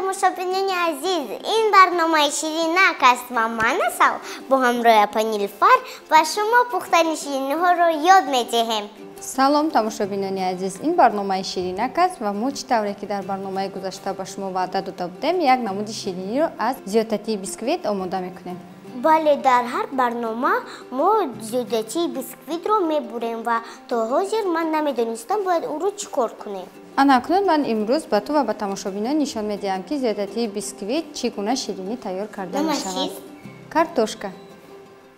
тамошобинони азиз, ин барномаи Ширинак аст ва ман асал бо ҳамроҳи апа Нилуфар ва шумо пухтани шириниҳоро ёд медиҳем. салом тамошобинони азиз, ин барномаи Ширинак аст ва мо чӣ тавре ки дар барномаи гузашта ба шумо ваъда дода будем, як намуди шириниро аз зиёдатии бисквит омода мекунем. бале, дар ҳар барнома мо зиёдатии бисквитро мебурем ва то ҳозир ман намедонистам бояд ӯро чӣ кор кунем. Анакнун ман имрӯз ба ту ва ба тамошобинон нишон медиҳам ки зиёдатии бисквит чӣ гуна ширинӣ тайёр карда мешавад. Картошка.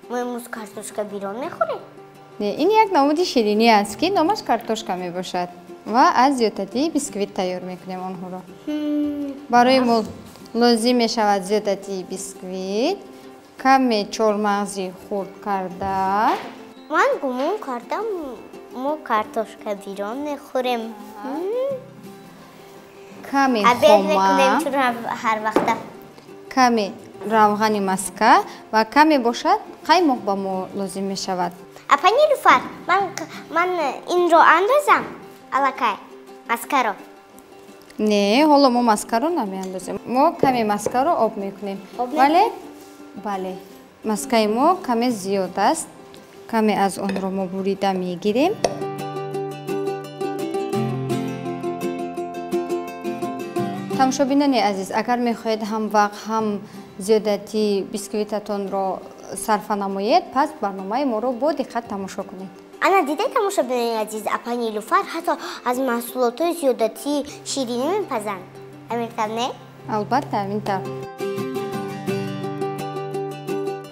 мо имрӯз картошка бирон мехӯрем? Не, ин як намуди ширинӣ аст ки номаш картошка мебошад ва аз зиёдатии бисквит тайёр мекунем онҳоро. Барои мо лозим мешавад зиёдатии бисквит, каме чормағзи хурд карда. ман гумон кардам мо картошка бирон мехӯрем. Каме абед мекунем хома, чун ҳар вақта. каме равғани маска ва каме бошад қаймоқ ба мо лозим мешавад. апа Нилуфар, ман инро андозам аллакай маскаро. Не, ҳоло мо маскаро намеандозем. Мо каме маскаро об мекунем. Бале, маскаи мо каме зиёд аст. Каме аз онро мо бурида мегирем. Тамошобинони азиз, агар мехоҳед ҳам вақт ҳам зиёдатии бисквитатонро сарфа намоед, пас барномаи моро бо диққат тамошо кунед. ана дидай тамошобинони азиз, апа Нилуфар ҳатто аз маҳсулотҳои зиёдатии ширинӣ мепазанд. аминтар не? Албатта, аминтар.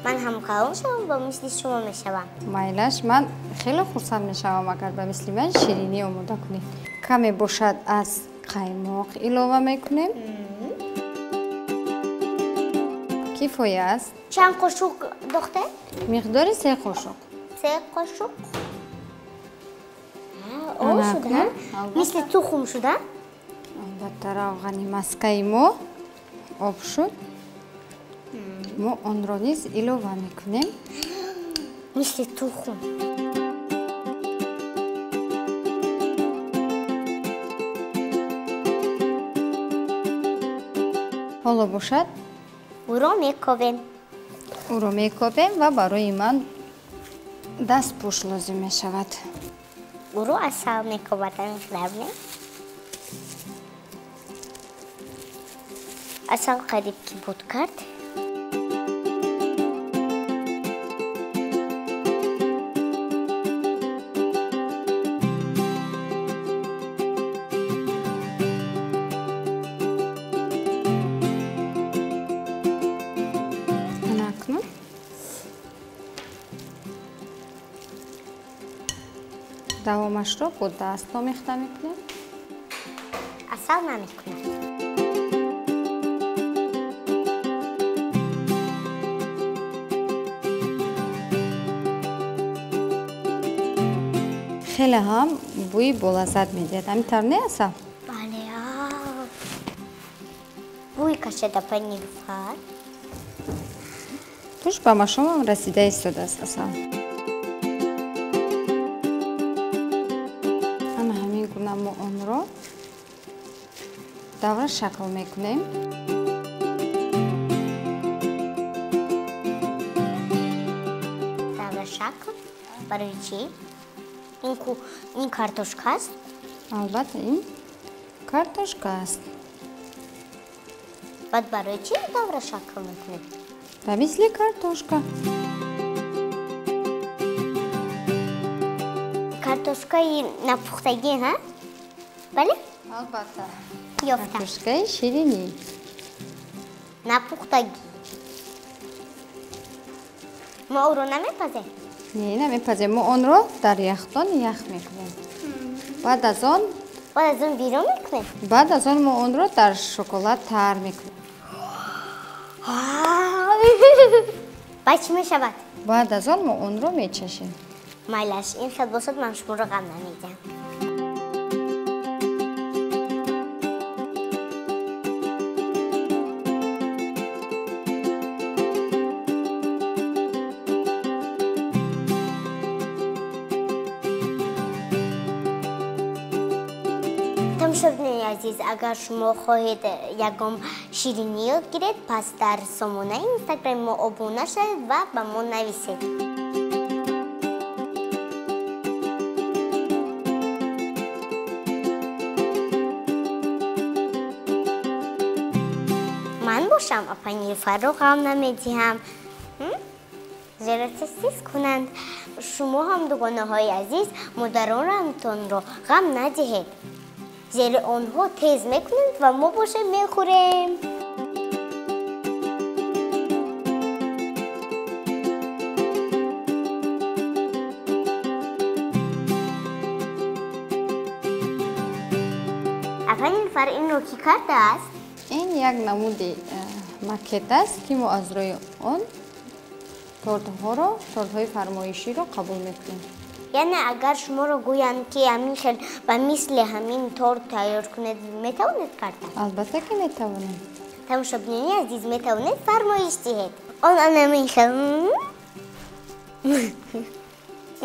ман ҳам калон шавам ба мисли шумо мешавам. Майлаш, ман хеле хурсанд мешавам агар ба мисли ман ширинӣ омода кунед. Каме бошад аз қаймоқ илова мекунем. Кифоя аст. чанд қошуқ дохтар? Миқдори 3 қошуқ. 3 қошуқ. Ана шуда? кунем. мисли тухм шуда? Албатта, равғани маскаи мо об шуд. Мо онро низ илова мекунем. мисли тухм. ҳоло бошад ӯро мекобем. ӯро мекобем ва барои ман дастпӯш лозим мешавад. ӯро асал мекобад амиқдарне. асал қариб ки буд кард. давомашро бо даст омехта мекунем. асал намекунам. хеле ҳам бӯи болаззат медиҳад. амитар не асал? бале, бӯй кашад апа Нилуфар. туш ба машомам расида истодааст асал. ана ҳамин гуна мо онро давра шакл мекунем. давра шакл барои чӣ? ин картошка аст? албатта, ин картошка аст. баъд барои чӣ давра шакл мекунем? ба мисли картошка. картошкаи напухтагӣ, ҳа? бале? албатта. ёфтам. картошкаи ширинӣ. напухтагӣ. мо ӯро намепазем? не, намепазем. мо онро дар яхдон ях мекунем. баъд аз он бирон мекунем? баъд аз он мо онро дар шоколад тар мекунем. баъд чӣ мешавад? баъд аз он мо онро мечашем. майлаш, ин хел бошад, ман шуморо ғам намедиҳам. тамошобини азиз, агар шумо хоҳед ягон ширинӣ ёд гиред, пас дар сомонаи инстаграми мо обуна шавед ва ба мо нависед. ман бошам апа Нилуфарро ғам намедиҳам. зеро тез кунанд. шумо ҳам дугонаҳои азиз модаронатонро ғам надиҳед. зеро онҳо тез мекунанд ва мо бошем мехӯрем. апа Нилуфар, инро кӣ кардааст? ин як намуди макет аст ки мо аз рӯи он тортҳои фармоиширо қабул мекунем. яъне агар шуморо гӯянд ки ҳамин хел ба мисли ҳамин торт тайёр кунед, метавонед кард? албатта ки метавонем. тамошобини азиз, метавонед фармоиш диҳед. он ҳамин хел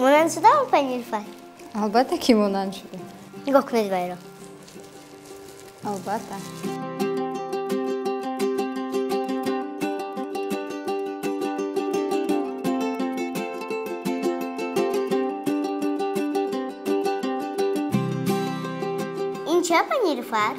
монанд шудам апа Нилуфар? албатта ки монанд шуда. нигоҳ кунед вайро. албатта. ин чӣ апа Нилуфар?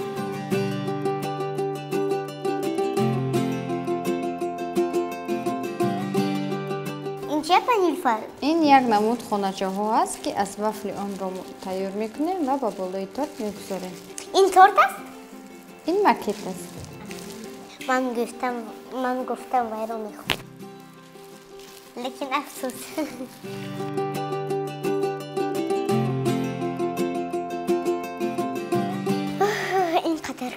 ин чӣ апа Нилуфар? ин як намуд хоначаҳо аст ки аз вафли онро тайёр мекунем ва ба болои торт мегузорем. ин торт аст? ин макет аст. ман гуфтам вайро мехӯрам. лекин афсӯс. инқадр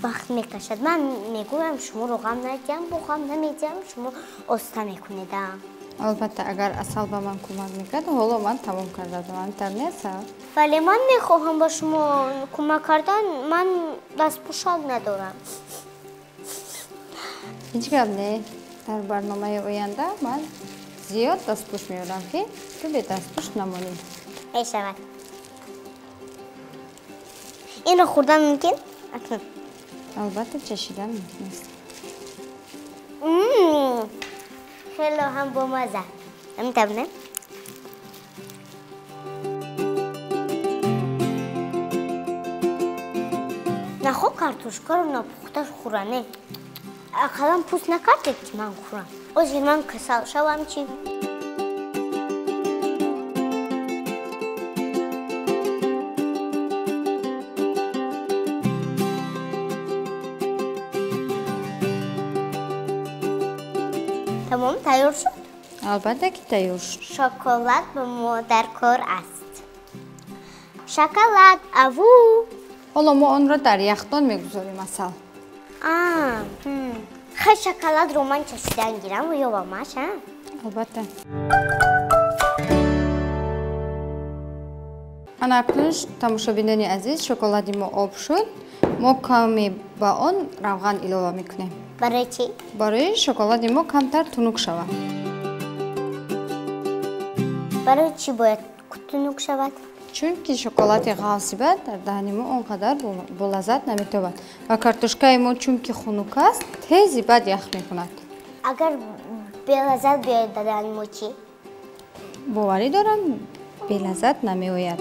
вақт мекашад. ман мегӯям шуморо ғам надиҳам, бо ғам намедиҳам, шумо оста мекунедам. албатта агар асал ба ман кӯмак мекард, ҳоло ман тамом карда будам. Тарни асал. вале ман мехоҳам ба шумо кӯмак кардан. ман дастпӯшак надорам. ҳеҷ гап не. дар барномаи оянда ман зиёд дастпӯш меорам ки ту бедастпӯш намонӣ. мешавад. инро хӯрдан мумкин? акнун. албатта чашидан мумкин аст. хело ҳам бомаза. наметавонем? нахо картошкаро напухта хӯране. ақаллан пӯст накардед ки ман хӯрам. озир ман касал шавам чӣ? тамом тайёр шуд? албатта ки тайёр шуд. шоколад ба мо дар кор аст. шоколад аву. ҳоло мо онро дар яхдон мегузорем асал. хай шоколадро ман чашидан гирам ё ба маш? албатта. ана акнун тамошобинони азиз, шоколади мо об шуд. мо каме ба он равған илова мекунем. барои чӣ? барои шоколади мо камтар тунук шавад. барои чӣ бояд тунук шавад? чунки шоколади ғавсиба дар даҳни мо он қадар болаззат наметавад ва картошкаи мо чунки хунук аст, тези баъд ях мекунад. агар белаззат биёяд ба даҳни мо чӣ? боварӣ дорам белаззат намеояд.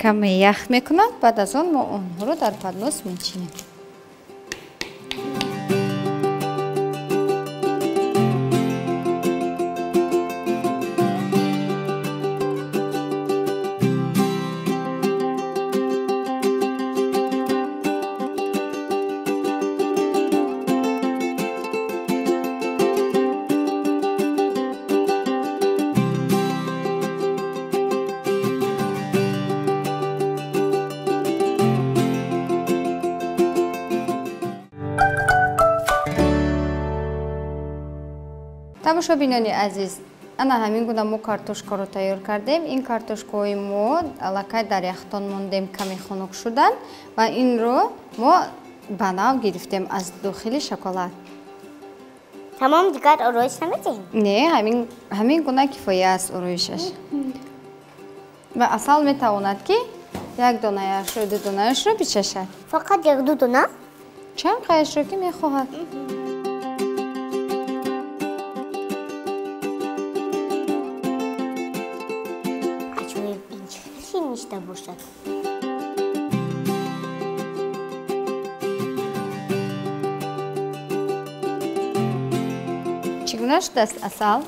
каме ях мекунад, баъд аз он мо онҳоро дар паднос мечинем. тамошобинони азиз, ана ҳамин гуна мо картошкаро тайёр кардем. Ин картошкаҳои мо аллакай дар яхтон мондем, каме хунук шудан ва инро мо ба нав гирифтем аз дохили шоколад. Тамом, дигар ороиш намедиҳем? Не, ҳамин гуна кифоя аст ороишаш. Ва асал метавонад ки як донаашро, ду донаашро бичашад. Фақат як-ду дона? Чанд қайашро ки мехоҳад. Аҷоиб, ин чӣ шиништа бошад? Чӣ гуна шудааст асал?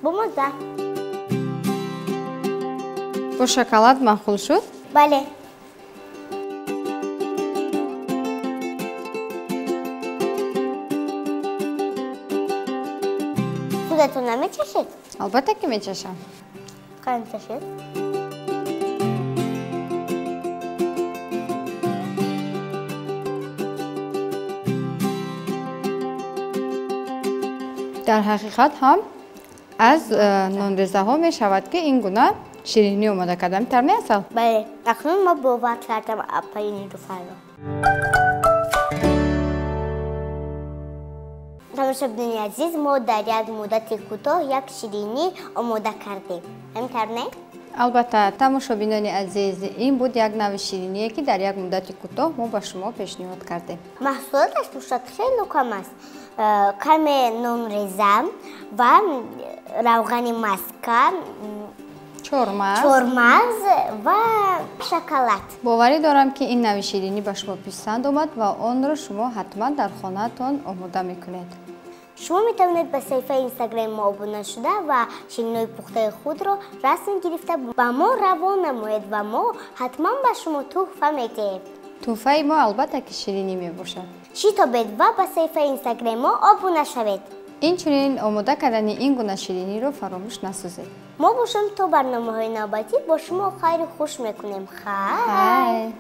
Бомоза. Бо шоколад маъқул шуд? Бале. Худатон намечашед? Албатта ки мечашам. Қайм чашед? дар ҳақиқат ҳам аз нонрезаҳо мешавад ки ин гуна ширинӣ омода карда метар не асал? Бале, акнун мо бовар кардам апаи нилуфарро. Тамошобини азиз, мо дар як муддати кӯтоҳ як ширинӣ омода кардем. Ҳаминтар не? албатта, тамошобинони азиз, ин буд як нави шириние ки дар як муддати кӯтоҳ мо ба шумо пешниҳод кардем. Маҳсулоташ бошад хеле кам аст. Каме нонреза ва равғани маска, чормағз ва шоколад. боварӣ дорам ки ин нави ширинӣ ба шумо писанд омад ва онро шумо ҳатман дар хонаатон омода мекунед. Шумо метавонед ба саҳифаи инстаграми мо обуна шуда ва шириниҳои пухтаи худро расм гирифта ба мо равон намоед ва мо ҳатман ба шумо тӯҳфа медиҳем. тӯҳфаи мо албатта ки ширинӣ мебошад. Шитобед ва ба саҳифаи инстаграми мо обуна шавед. инчунин омода кардани ин гуна шириниро фаромӯш насозед. мо бошем то барномаҳои навбатӣ бо шумо хайру хуш мекунем. Хай.